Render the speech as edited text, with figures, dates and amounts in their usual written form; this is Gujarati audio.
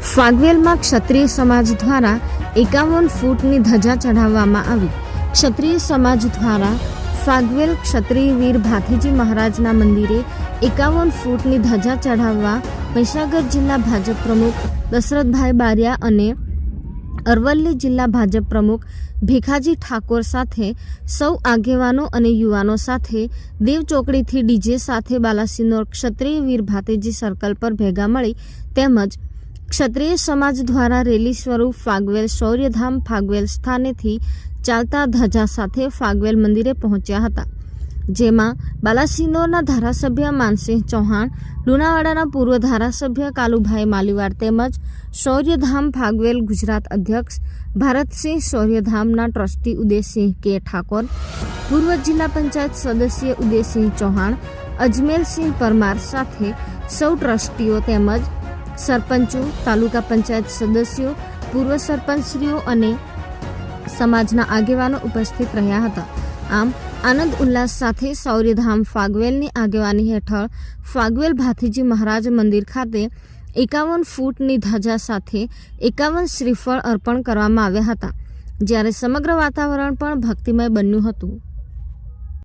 ફાગવેલમાં ક્ષત્રિય સમાજ દ્વારા 51 ફૂટની ધજા ચઢાવવામાં આવી। ક્ષત્રિય સમાજ દ્વારા ફાગવેલ ક્ષત્રિય વીર ભાથીજી મહારાજના મંદિરે 51 ફૂટની ધજા ચઢાવવા મહીસાગર જિલ્લા ભાજપ પ્રમુખ દશરથભાઈ બારિયા અને અરવલ્લી જિલ્લા ભાજપ પ્રમુખ ભીખાજી ઠાકોર સાથે સૌ આગેવાનો અને યુવાનો સાથે દેવ ચોકડીથી ડીજે સાથે બાલાસિનોર ક્ષત્રિય વીર ભાથીજી સર્કલ પર ભેગા મળી તેમજ ક્ષત્રિય સમાજ દ્વારા રેલી સ્વરૂપ ફાગવેલ શૌર્યધામ ફાગવેલ સ્થાનેથી ચાલતા ધજા સાથે ફાગવેલ મંદિરે પહોંચ્યા હતા, જેમાં બાલાસિનોરના ધારાસભ્ય માનસિંહ ચૌહાણ, લુણાવાડાના પૂર્વ ધારાસભ્ય કાલુભાઈ માલીવાડ તેમજ શૌર્યધામ ફાગવેલ ગુજરાત અધ્યક્ષ ભારતસિંહ, શૌર્યધામના ટ્રસ્ટી ઉદયસિંહ કે ઠાકોર, પૂર્વ જિલ્લા પંચાયત સદસ્ય ઉદયસિંહ ચૌહાણ, અજમેરસિંહ પરમાર સાથે સૌ ટ્રસ્ટીઓ તેમજ સરપંચો, તાલુકા પંચાયત સદસ્યો, પૂર્વ સરપંચશ્રીઓ અને સમાજના આગેવાનો ઉપસ્થિત રહ્યા હતા। આમ આનંદ ઉલ્લાસ સાથે શૌર્યધામ ફાગવેલની આગેવાની હેઠળ ફાગવેલ ભાથીજી મહારાજ મંદિર ખાતે 51 ફૂટની ધજા સાથે 51 શ્રીફળ અર્પણ કરવામાં આવ્યા હતા, જ્યારે સમગ્ર વાતાવરણ પણ ભક્તિમય બન્યું હતું।